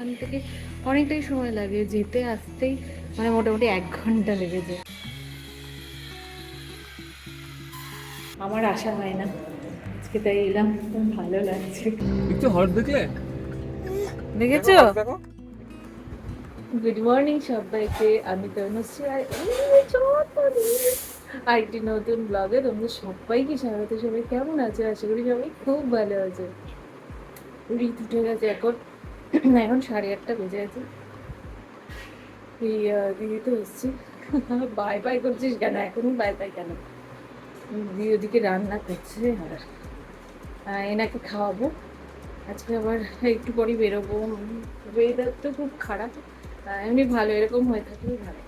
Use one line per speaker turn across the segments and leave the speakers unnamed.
এখান থেকে অনেকটাই সময় লাগে, যেতে আসতেই মানে মোটামুটি 1 ঘন্টা লেগে যায়। আমার আশা হয় না, আজকে তাই এলাম, খুব ভালো লাগছে।
একটু হট দেখলে
দেখেছো?
দেখো
গুড মর্নিং সবাইকে, আমি তনুশ্রী আর আরেকটি নতুন ব্লগে তোমরা সবাইকে স্বাগত। সবাই কেমন আছে? আশা করি সবাই খুব ভালো আছে। ঋতু উঠে গেছে এখন, এখন 8:30 বেজে আছে। এই দিদি তো এসছি। বাই বাই করছিস কেন? এখনই বাই বাই কেন? দিদি ওদিকে রান্না করছে আর এনাকে খাওয়াবো। আজকে আবার একটু পরেই বেরোবো। ওয়েদার তো খুব খারাপ, এমনি ভালো, এরকম হয়ে থাকলেই ভালো।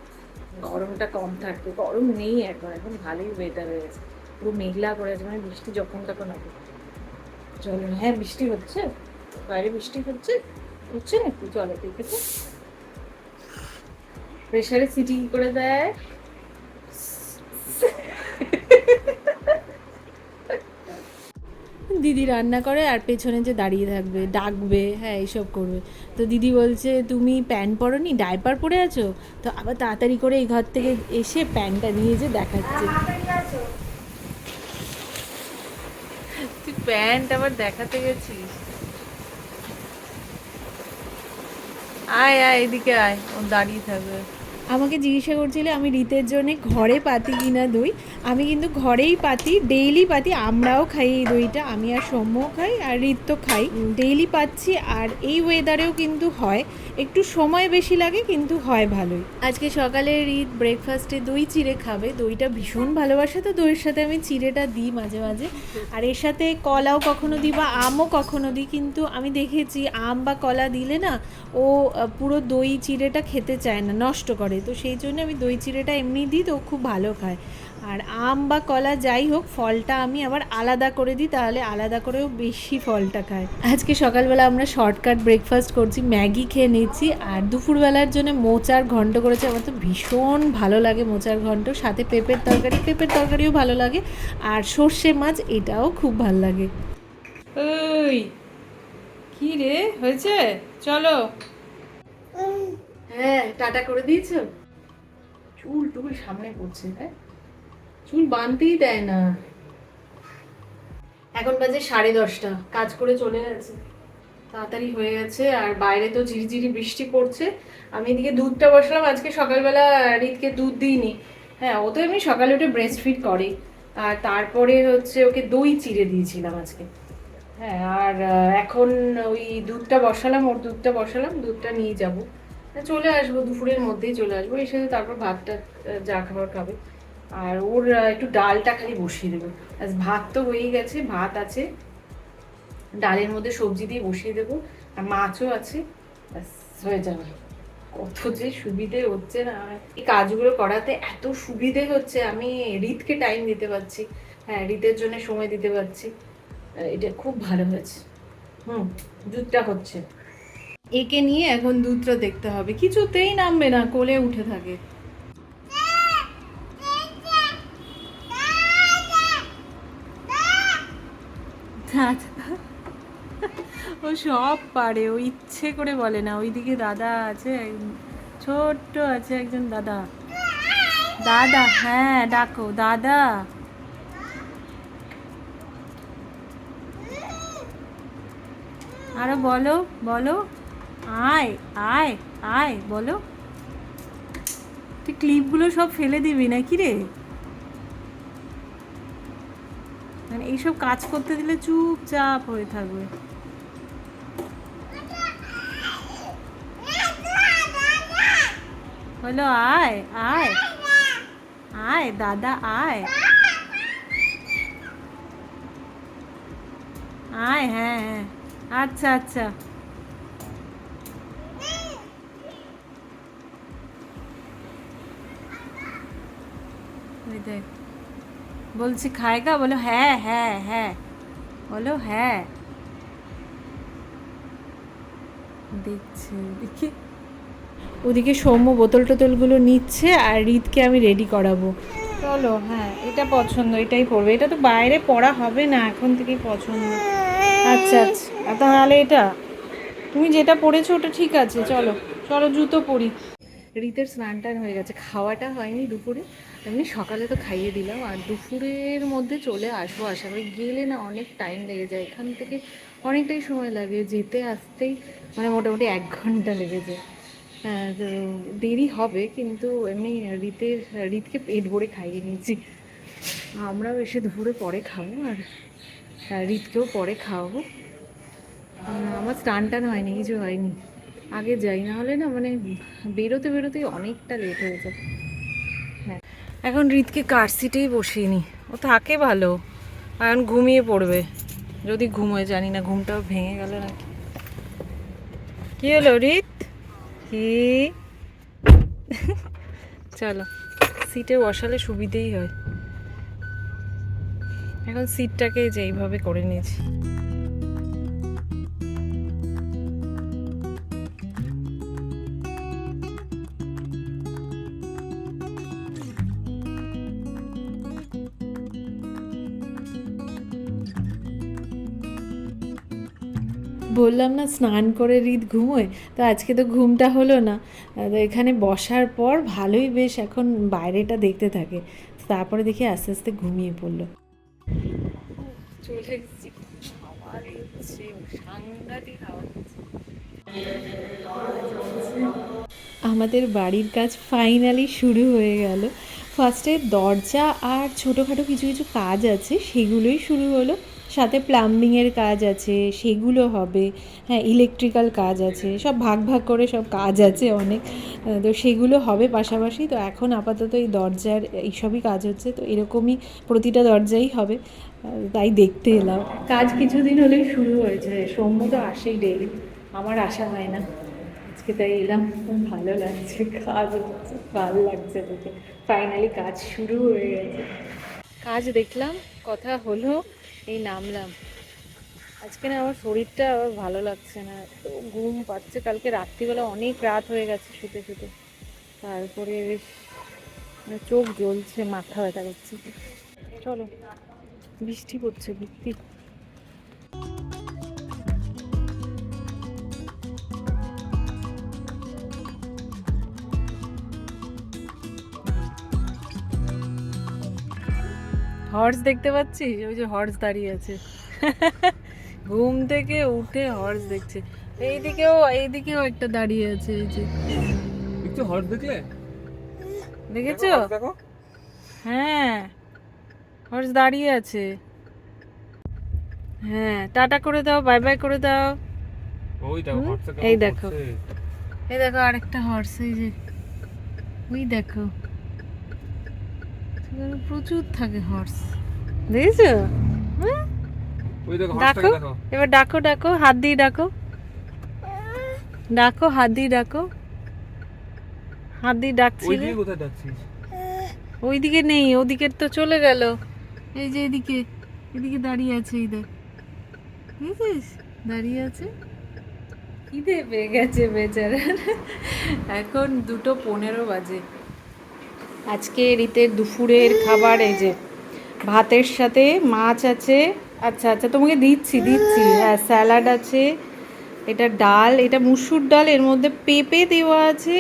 গরমটা কম থাকবে, গরম নেই এখন, এখন ভালোই ওয়েদার হয়ে গেছে। পুরো মেঘলা করে আছে, মানে বৃষ্টি যখন তখন হবে। চলো, হ্যাঁ বৃষ্টি হচ্ছে, বাইরে বৃষ্টি হচ্ছে, হচ্ছে নাকি? চলো দেখে তো। প্রেশারে সিটি কি করে দেয়? দিদি রান্না করে আর পেছনে যে দাঁড়িয়ে থাকবে, ডাকবে, হ্যাঁ এইসব করবে। তো দিদি বলছে তুমি প্যান্ট পরোনি, ডাইপার পরে আছো? তো আবার তাড়াতাড়ি করে এই ঘর থেকে এসে প্যান্টটা নিয়ে যে দেখাচ্ছে। তুই প্যান্ট আবার দেখাতে গেছিস? আয় আয় এদিকে আয়, ও দাঁড়িয়ে থাকবে। আমাকে জিজ্ঞাসা করছিলে আমি রিতের জন্য ঘরে পাতি কিনা দই। আমি কিন্তু ঘরেই পাতি, ডেইলি পাতি। আমরাও খাই এই দইটা, আমি আর সৌম্যও খাই, আর রিত তো খাই, ডেইলি পাচ্ছি। আর এই ওয়েদারেও কিন্তু হয়, একটু সময় বেশি লাগে কিন্তু হয় ভালোই। আজকে সকালে রিত ব্রেকফাস্টে দই চিড়ে খাবে, দইটা ভীষণ ভালোবাসে, তো দইয়ের সাথে আমি চিড়েটা দিই মাঝে মাঝে। আর এর সাথে কলাও কখনো দিই বা আমও কখনো দিই, কিন্তু আমি দেখেছি আম বা কলা দিলে না ও পুরো দই চিড়েটা খেতে চায় না, নষ্ট করে। তো সেই জন্য আমি দই চিড়েটা এমনি দিই, তো ও খুব ভালো খায়। আর আম বা কলা যাই হোক, ফলটা আমি আবার আলাদা করে দিই, তাহলে আলাদা করেও বেশি ফলটা খায়। আজকে সকালবেলা আমরা শর্টকাট ব্রেকফাস্ট করছি, ম্যাগি খেয়ে নিচ্ছি। আর দুপুরবেলার জন্য মোচার ঘন্ট করেছে, আমার তো ভীষণ ভালো লাগে মোচার ঘন্ট, সাথে পেঁপের তরকারি, পেঁপের তরকারিও ভালো লাগে। আর সর্ষে মাছ, এটাও খুব ভালো লাগে। ওই কি রে হয়েছে? চলো। হ্যাঁ টাটা করে দিয়েছো? চুল টুল সামনে পড়ছে, হ্যাঁ চুল বাঁধতেই দেয় না। এখন বাজে 10:30, কাজ করে চলে গেছে, তাড়াতাড়ি হয়ে গেছে। আর বাইরে তো ঝিরিঝিরি বৃষ্টি পড়ছে। আমি এদিকে দুধটা বসালাম, আজকে সকালবেলা রিতকে দুধ দিইনি। হ্যাঁ ও তো এমনি সকালে উঠে ব্রেস্ট ফিড করে। আর তারপরে হচ্ছে ওকে দই চিড়ে দিয়েছিলাম আজকে। হ্যাঁ আর এখন ওই দুধটা বসালাম, ওর দুধটা বসালাম, দুধটা নিয়ে যাব, চলে আসবো দুপুরের মধ্যেই চলে আসবো, এসে তারপর ভাতটা যা খাবার খাবে। আর ওর একটু ডালটা খালি বসিয়ে দেবো। আজ ভাত তো হয়েই গেছে, ভাত আছে, ডালের মধ্যে সবজি দিয়ে বসিয়ে দেবো, আর মাছও আছে, ব্যাস হয়ে যাবে। কত যে সুবিধে হচ্ছে না, এই কাজগুলো করাতে এত সুবিধে হচ্ছে, আমি রিতকে টাইম দিতে পারছি, হ্যাঁ রিতের জন্য সময় দিতে পারছি, এটা খুব ভালো হয়েছে। দুধটা হচ্ছে, একে নিয়ে এখন দুধটা দেখতে হবে, কিছুতেই নামবে না, কোলে উঠে থাকে। ও সব পারে, ও ইচ্ছে করে বলে না। ওইদিকে দাদা আছে, ছোট্ট আছে একজন দাদা। দাদা, হ্যাঁ ডাকো দাদা। আরো বলো, বলো আয় আয় আয় বলো। তুই ক্লিপগুলো সব ফেলে দিবি নাকি রে? মানে এইসব কাজ করতে দিলে চুপচাপ হয়ে থাকবে। বলো আয় আয় আয় দাদা আয় আয়, হ্যাঁ হ্যাঁ আচ্ছা আচ্ছা। ওই দেখ বলছি খায়গা, বলো হ্যাঁ হ্যাঁ হ্যাঁ, বলো হ্যাঁ। দেখছে দেখি, ওদিকে সৌম্য বোতল টোতলগুলো নিচ্ছে, আর রিতকে আমি রেডি করাবো। চলো, হ্যাঁ এটা পছন্দ, এটাই পরবে, এটা তো বাইরে পরা হবে না, এখন থেকেই পছন্দ। আচ্ছা আচ্ছা, তাহলে এটা তুমি যেটা পরেছো ওটা ঠিক আছে, চলো চলো জুতো পরি। রীতের স্নান টান হয়ে গেছে, খাওয়াটা হয়নি দুপুরে, এমনি সকালে তো খাইয়ে দিলাম। আর দুপুরের মধ্যে চলে আসবো আশা করি। গেলে না অনেক টাইম লেগে যায়, এখান থেকে অনেকটাই সময় লাগে যেতে আসতেই, মানে মোটামুটি 1 ঘন্টা লেগে যায়। হ্যাঁ, তো দেরি হবে, কিন্তু এমনি রীতকে পেট ভরে খাইয়ে নিয়েছি। আমরাও এসে দুপুরে পরে খাবো, আর রীতকেও পরে খাওয়াবো। আমার স্নান টান হয়নি, কিছু হয়নি, আগে যাই, না হলে না মানে বেরোতে বেরোতেই অনেকটা লেট হয়ে যায়। হ্যাঁ, এখন রীতকে কার সিটেই বসিয়ে নি, ও থাকে ভালো, এখন ঘুমিয়ে পড়বে যদি ঘুমোয়, জানি না ঘুমটাও ভেঙে গেল নাকি। কি হলো রীত, কি? চলো সিটে বসালে সুবিধেই হয়। এখন সিটটাকে যেইভাবে করে নিয়েছি। বললাম না স্নান করে রীত ঘুমোয়, তো আজকে তো ঘুমটা হলো না। তো এখানে বসার পর ভালোই বেশ এখন বাইরেটা দেখতে থাকে, তারপরে দেখি আস্তে আস্তে ঘুমিয়ে পড়লো। চলে এসেছি, হাওয়া দিচ্ছে, সাংঘাতিক হাওয়া দিচ্ছে। আমাদের বাড়ির কাজ ফাইনালি শুরু হয়ে গেল। ফার্স্টে দরজা আর ছোটোখাটো কিছু কিছু কাজ আছে, সেগুলোই শুরু হলো। সাথে প্লাম্বিংয়ের কাজ আছে, সেগুলো হবে। হ্যাঁ, ইলেকট্রিক্যাল কাজ আছে, সব ভাগ ভাগ করে সব কাজ আছে অনেক, তো সেগুলো হবে পাশাপাশি। তো এখন আপাতত এই দরজার এইসবই কাজ হচ্ছে, তো এরকমই প্রতিটা দরজাই হবে, তাই দেখতে এলাম। কাজ কিছুদিন হলেই শুরু হয়েছে, সৌম্য তো আসেই ডেইলি, আমার আসা হয় না। আজকে তাই এলাম, খুব ভালো লাগছে, কাজ হচ্ছে, ভালো লাগছে দেখে। ফাইনালি কাজ শুরু হয়ে গেছে, কাজ দেখলাম, কথা হলো, এই নামলাম। আজকে না আমার শরীরটা আবার ভালো লাগছে না, তো ঘুম পাচ্ছে, কালকে রাত্রিবেলা অনেক রাত হয়ে গেছে শুতে শুতে, তারপরে বেশ মানে চোখ জ্বলছে, মাথা ব্যথা করছে। চলো, বৃষ্টি পড়ছে বুঝতি। হর্স দেখতে পাচ্ছিস, ওই যে হর্স দাঁড়িয়ে আছে। ঘুম থেকে উঠে হর্স দেখছে। এইদিকেও একটা দাঁড়িয়ে আছে, এই যে
একটু হর্স দেখলে,
দেখেছো?
দেখো
হ্যাঁ, হর্স দাঁড়িয়ে আছে। হ্যাঁ, টাটা করে দাও, বাই বাই করে দাও।
ওই দেখো হর্সটা
এই
কেমন
দেখো,
করছে।
এই দেখো আরেকটা হর্স, এই যে ওই দেখো, প্রচুর থাকে হর্স, দেখেছো? হুম,
ওই দেখো
ডাকো,
হর্সটাকে দেখো।
এবার ডাকো, ডাকো হাত দিয়ে ডাকো, ডাকো হাত দিয়ে ডাকো, হাত দিয়ে
ওই
ডাকছিলে।
দিকে কোথায় যাচ্ছিস?
ওইদিকে নেই, ওদিকে তো চলে গেল। এই যে এদিকে, এদিকে দাঁড়িয়ে আছে, এই দেখ, বুঝেছিস, দাঁড়িয়ে আছে। খিদে পেয়ে গেছে বেচারা। এখন 2:15 বাজে। আজকে রীতের দুপুরের খাবার এই যে ভাতের সাথে মাছ আছে। আচ্ছা আচ্ছা, তোমাকে দিচ্ছি দিচ্ছি, হ্যাঁ, স্যালাড আছে, এটা ডাল, এটা মুসুর ডাল, এর মধ্যে পেঁপে দেওয়া আছে,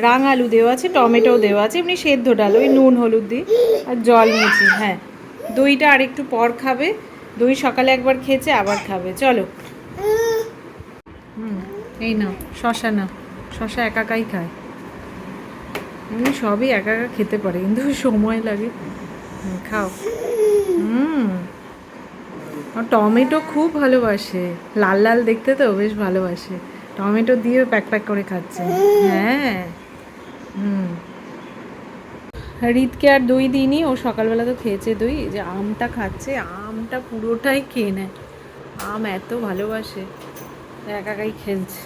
রাঙালু দেওয়া আছে, টমেটো দেওয়া আছে, এমনি সেদ্ধ ডাল, ওই নুন হলুদ দিয়ে, আর জল নিয়েছি। হ্যাঁ, দইটা আর একটু পর খাবে, দই সকালে একবার খেয়েছে, আবার খাবে। চলো, এই নাও শশা, নাও শশা, একা একাই খায়, এমনি সবই একা একা খেতে পারে, কিন্তু সময় লাগে। খাও। আর টমেটো খুব ভালোবাসে, লাল লাল দেখতে তো বেশ ভালোবাসে, টমেটো দিয়ে প্যাক প্যাক করে খাচ্ছে। হ্যাঁ, রীতকে আর দই দিইনি, ও সকালবেলা তো খেয়েছে দই, এই যে আমটা খাচ্ছে, আমটা পুরোটাই খেয়ে নেয়, আম এত ভালোবাসে, একা একাই খেলছে।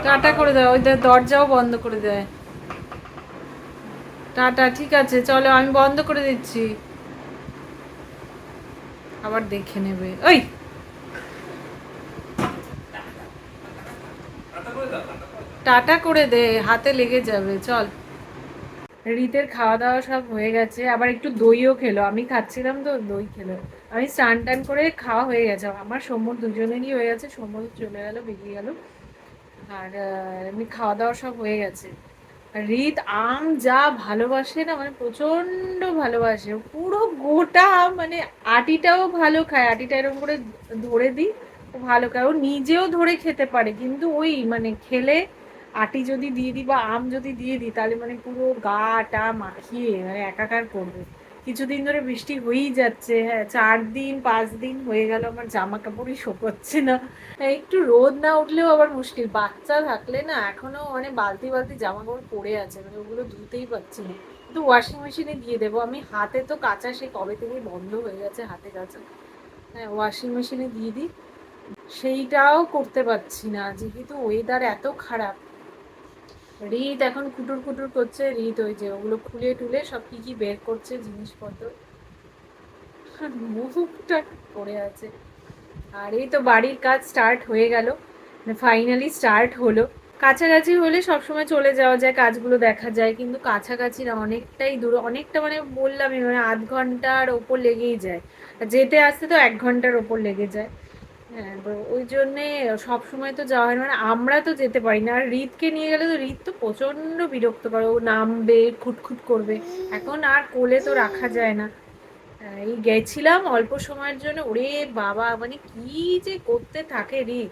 টাটা করে দেয়, ওই দরজাও বন্ধ করে দেয়। টাটা, ঠিক আছে চলো, আমি বন্ধ করে দিচ্ছি, আবার দেখে নেবে। ওই টাটা করে দে, হাতে লেগে যাবে, চল। রীতের খাওয়া দাওয়া সব হয়ে গেছে, আবার একটু দইও খেলো, আমি খাচ্ছিলাম তো দই খেলো। আমি স্নান টান করে খাওয়া হয়ে গেছে আমার, সৌম্যর দুজনেরই হয়ে গেছে, সৌম্য চলে গেল, বেরিয়ে গেল। আর এমনি খাওয়া দাওয়া সব হয়ে গেছে। রীত আম যা ভালোবাসে না, মানে প্রচন্ড ভালোবাসে, পুরো গোটা আম, মানে আটিটাও ভালো খায়, আটিটা এরকম করে ধরে দিই ও ভালো খায়, ও নিজেও ধরে খেতে পারে, কিন্তু ওই মানে খেলে আটি যদি দিয়ে দিই বা আম যদি দিয়ে দিই তাহলে মানে পুরো গাটা মাখিয়ে মানে একাকার করবে। কিছুদিন ধরে বৃষ্টি হয়েই যাচ্ছে, হ্যাঁ 4 দিন 5 দিন হয়ে গেল আমার জামা কাপড়ই শোকোচ্ছে না। একটু রোদ না উঠলেও আবার মুশকিল, বাচ্চা থাকলে না এখনো মানে বালতি বালতি জামা কাপড় পড়ে আছে, মানে ওগুলো ধুতেই পারছি না। কিন্তু ওয়াশিং মেশিনে দিয়ে দেবো আমি, হাতে তো কাচা সে কবে থেকেই বন্ধ হয়ে গেছে হাতে কাচা। হ্যাঁ ওয়াশিং মেশিনে দিয়ে দিই, সেইটাও করতে পারছি না যেহেতু ওয়েদার এত খারাপ। রিত এখন কুটুর কুটুর করছে, রিত ওই যে ওগুলো খুলে টুলে সব কি কি বের করছে জিনিসপত্র, মুখটা পড়ে আছে। আর এই তো বাড়ির কাজ স্টার্ট হয়ে গেল, ফাইনালি স্টার্ট হলো। কাছাকাছি হলে সবসময় চলে যাওয়া যায়, কাজগুলো দেখা যায়, কিন্তু কাছাকাছি না, অনেকটাই দূর, অনেকটা মানে বললামই মানে আধ ঘন্টার ওপর লেগেই যায়, আর যেতে আসতে তো 1 ঘন্টার ওপর লেগে যায়। হ্যাঁ তো ওই জন্যে সবসময় তো যাওয়া হয় না, মানে আমরা তো যেতে পারি না, আর রিতকে নিয়ে গেলে তো রিত তো প্রচণ্ড বিরক্ত করে, ও নামবে খুটখুট করবে, এখন আর কোলে তো রাখা যায় না। এই গেছিলাম অল্প সময়ের জন্য, ওরে বাবা মানে কি যে করতে থাকে রে,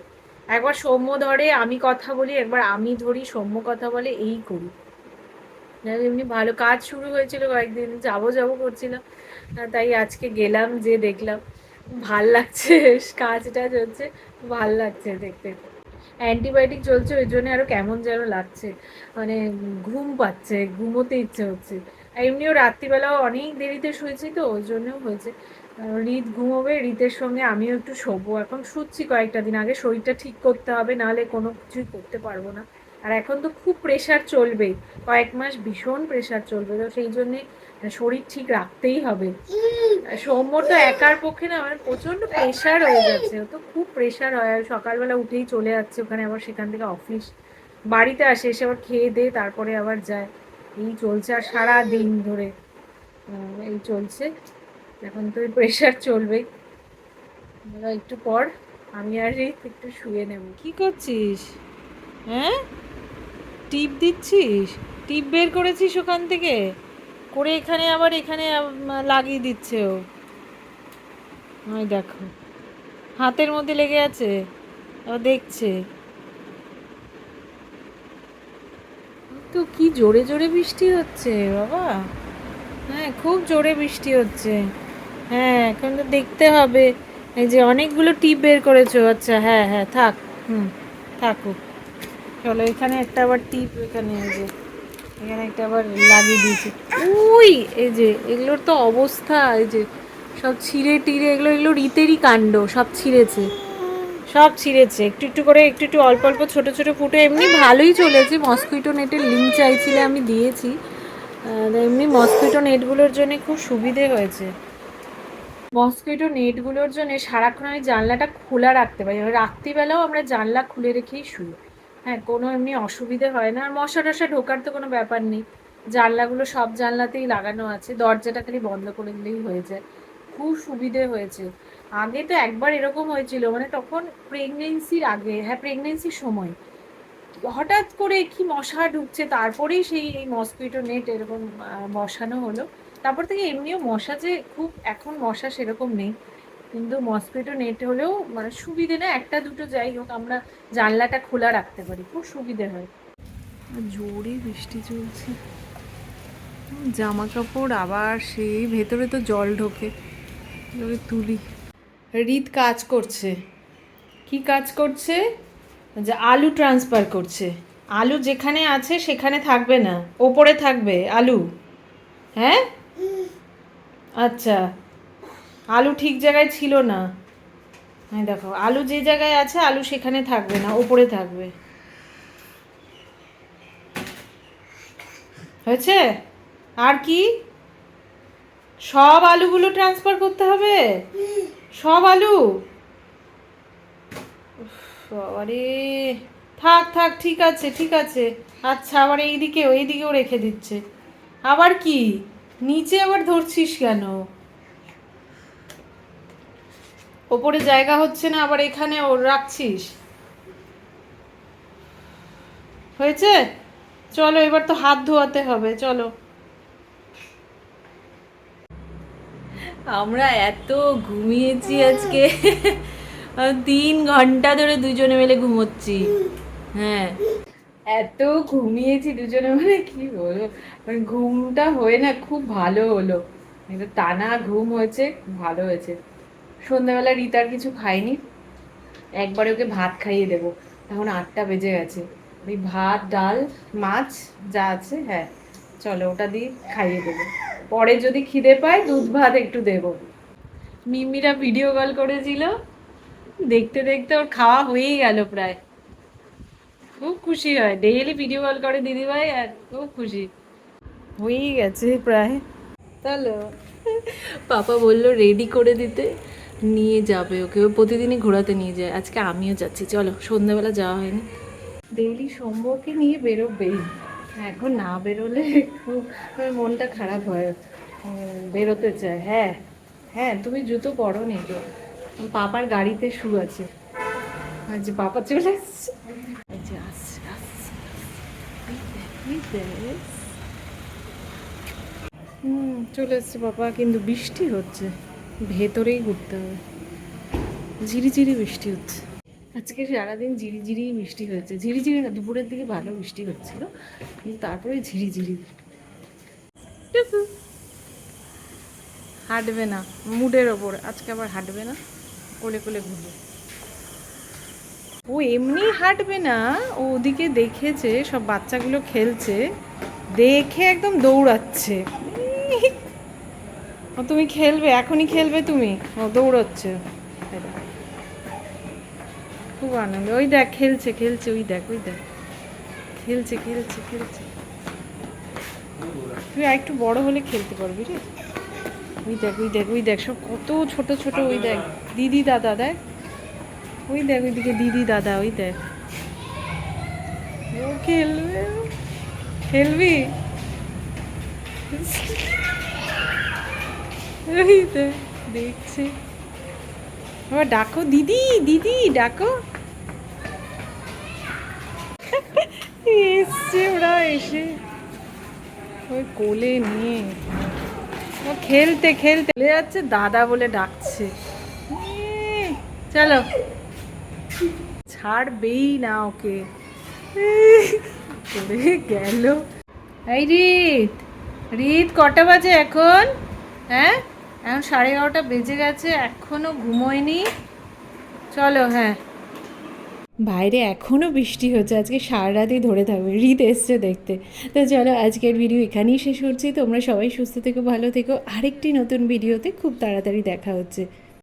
একবার সৌম্য ধরে আমি কথা বলি, একবার আমি ধরি সৌম্য কথা বলে, এই করি। এমনি ভালো কাজ শুরু হয়েছিল কয়েকদিন, যাবো যাবো করছিলাম, তাই আজকে গেলাম, যে দেখলাম ভাল লাগছে, কাজ টাজ হচ্ছে, ভাল লাগছে দেখতে। অ্যান্টিবায়োটিক চলছে ওই জন্য আরো কেমন যেন লাগছে, মানে ঘুম পাচ্ছে, ঘুমোতে ইচ্ছে হচ্ছে। আর এমনিও রাত্রিবেলাও অনেক দেরিতে শুয়েছি তো ওই জন্যও হয়েছে। রিত ঘুমোবে, রিতের সঙ্গে আমিও একটু শোবো, এখন শুচ্ছি কয়েকটা দিন, আগে শরীরটা ঠিক করতে হবে, নাহলে কোনো কিছুই করতে পারবো না। আর এখন তো খুব প্রেশার চলবেই, কয়েক মাস ভীষণ প্রেশার চলবে, তো সেই জন্যে শরীর ঠিক রাখতেই হবে। সৌম্য তো একার পক্ষে না, মানে প্রচন্ড প্রেশার হয়ে যাচ্ছে, ও তো খুব প্রেশার হয়, আর সকালবেলা উঠেই চলে যাচ্ছে ওখানে, আবার সেখান থেকে অফিস, বাড়িতে আসে, এসে আবার খেয়ে দিয়ে তারপরে আবার যায়, এই চলছে আর সারা দিন ধরে এই চলছে। এখন তো প্রেশার চলবেই, একটু পর আমি আর এই একটু শুয়ে নেব। কি করছিস? হ্যাঁ টিপ দিচ্ছিস? টিপ বের করেছিস ওখান থেকে করে, এখানে আবার এখানে লাগিয়ে দিচ্ছে ও, ওই দেখো হাতের মধ্যে লেগে আছে, ও দেখছে। তো কি জোরে জোরে বৃষ্টি হচ্ছে বাবা, হ্যাঁ খুব জোরে বৃষ্টি হচ্ছে। হ্যাঁ এখন তো দেখতে হবে, এই যে অনেকগুলো টিপ বের করেছো, আচ্ছা হ্যাঁ হ্যাঁ থাক, হুম থাকুক। চলো এখানে একটা আবার টিপ, এখানে এই যে এখানে একটা আবার লাগিয়ে দিয়েছি। উই এই যে এগুলোর তো অবস্থা, এই যে সব ছিঁড়ে টিড়ে, এগুলো এগুলো রীতেরই কাণ্ড, সব ছিঁড়েছে, সব ছিঁড়েছে, একটু একটু করে, একটু একটু অল্প অল্প ছোট ছোট ফুটে, এমনি ভালোই চলেছে। মসকুইটো নেটের লিঙ্ক চাইছিলে আমি দিয়েছি, এমনি মসকুইটো নেটগুলোর জন্য খুব সুবিধে হয়েছে। মসকুইটো নেটগুলোর জন্য সারাক্ষণ আমি জানলাটা খোলা রাখতে পারি, রাত্রিবেলাও আমরা জানলা খুলে রেখেই শুই। হ্যাঁ কোনো এমনি অসুবিধে হয় না, আর মশা টশা ঢোকার তো কোনো ব্যাপার নেই, জানলাগুলো সব জানলাতেই লাগানো আছে, দরজাটা খালি বন্ধ করে দিলেই হয়ে যায়, খুব সুবিধে হয়েছে। আগে তো একবার এরকম হয়েছিল, মানে তখন প্রেগনেন্সির আগে, হ্যাঁ প্রেগনেন্সির সময় হঠাৎ করে কি মশা ঢুকছে, তারপরেই সেই এই মসকুইটো নেট এরকম বসানো হলো। তারপর থেকে এমনিও মশা যে খুব এখন মশা সেরকম নেই, কিন্তু মসকুইটো নেট হলেও মানে সুবিধে না, একটা দুটো যাই হোক আমরা জানলাটা খোলা রাখতে পারি, খুব সুবিধে হয়। জোরে বৃষ্টি চলছে, জামা কাপড় আবার সেই ভেতরে তো জল ঢোকে, তুলি। রিত কাজ করছে, কি কাজ করছে, যে আলু ট্রান্সফার করছে, আলু যেখানে আছে সেখানে থাকবে না, ওপরে থাকবে আলু। হ্যাঁ আচ্ছা, আলু ঠিক জায়গায় ছিল না, হ্যাঁ দেখো আলু যে জায়গায় আছে আলু সেখানে থাকবে না, ওপরে থাকবে। হয়েছে? আর কি সব আলুগুলো ট্রান্সফার করতে হবে? সব আলু? আরে থাক থাক ঠিক আছে ঠিক আছে, আচ্ছা আবার এইদিকেও রেখে দিচ্ছে, আবার কি নিচে আবার ধরছিস কেন? ওপরে জায়গা হচ্ছে না, আবার এখানে ওর রাখছিস। হয়েছে? চলো এবার তো হাত ধোয়াতে হবে, চলো। আমরা এত ঘুমিয়েছি আজকে 3 ঘন্টা ধরে দুজনে মিলে ঘুমোচ্ছি। হ্যাঁ, এত ঘুমিয়েছি দুজনে মিলে, কি বলবো, মানে ঘুমটা হয়ে না খুব ভালো হলো, একটা টানা ঘুম হয়েছে, ভালো হয়েছে। সন্ধ্যাবেলা রিতার কিছু খাইনি, একবারে ওকে ভাত খাইয়ে দেবো। এখন 8টা বেজে গেছে, ওই ভাত ডাল মাছ যা আছে, হ্যাঁ চলো ওটা দিয়ে খাইয়ে দেবো। পরে যদি খিদে পায় দুধ ভাত একটু দেবো। মিমিরা ভিডিও কল করেছিল, দেখতে দেখতে ওর খাওয়া হয়েই গেল প্রায়। খুব খুশি হয়, ডেইলি ভিডিও কল করে দিদিভাই, আর খুব খুশি হয়েই গেছে প্রায়। চলো, পাপা বললো রেডি করে দিতে, নিয়ে যাবে ওকে, ও প্রতিদিনই ঘোরাতে নিয়ে যায়, আজকে আমিও যাচ্ছি। চলো, সন্ধ্যাবেলা যাওয়া হয়নি। ডেইলি সম্পর্কে নিয়ে বেরোবেই, এখন না বেরোলে একটু মনটা খারাপ হয়। বেরোতে চায়। হ্যাঁ হ্যাঁ, তুমি জুতো পরো নি তো, পাপার গাড়িতে শু আছে। আজ পাপা চলে এসছে, এই যে আসছে আসছে। এই দেখ, চলে এসছে পাপা, কিন্তু বৃষ্টি হচ্ছে, ভেতরেই ঘুরতে হবে। ঝিরিঝিরি বৃষ্টি হচ্ছে আজকে, সারাদিন ঝিরিঝিরি বৃষ্টি হয়েছে। ঝিরিঝিরি না, দুপুরের দিকে ভালো বৃষ্টি হচ্ছিল, কিন্তু তারপরে ঝিরিঝিরি। হাঁটবে না, মুডের ওপর, আজকে আবার হাঁটবে না, কোলে কোলে ঘুরবে। ও এমনি হাঁটবে না, ও ওদিকে দেখেছে সব বাচ্চাগুলো খেলছে, দেখে একদম দৌড়াচ্ছে। ও তুমি খেলবে, এখনই খেলবে তুমি, ও দৌড়াচ্ছে। খুব আনন্দ, ওই দেখ খেলছে খেলছে, ওই দেখ ওই দেখ খেলছে খেলছে খেলছে। তুই আর একটু বড় হলে খেলতে পারবি রে। ওই দেখ ওই দেখ ওই দেখ, সব কত ছোট ছোট, ওই দেখ দিদি দাদা, দেখ ওই দেখ ওইদিকে দিদি দাদা, ওই দেখ। ও খেলবে, খেলবি? ওই দেখ দেখছে, আবার ডাকো দিদি দিদি ডাকো। এসছে ওরা, এসে ওই কোলে নিয়ে ও খেলতে খেলতে চলে যাচ্ছে, দাদা বলে ডাকছে। চলো, ছাড়বেই না ওকে, চলে গেল। এই রিত, রিত কটা বাজে এখন? হ্যাঁ, এখন 11:30 বেজে গেছে, এখনো ঘুমোয়নি। চলো, হ্যাঁ। বাইরে এখনও বৃষ্টি হচ্ছে, আজকে সারা রাতই ধরে থাকবে, রিত এসছে দেখতে। তো চলো, আজকের ভিডিও এখানেই শেষ করছি। তোমরা সবাই সুস্থ থেকো, ভালো থেকো, আরেকটি নতুন ভিডিওতে খুব তাড়াতাড়ি দেখা হচ্ছে।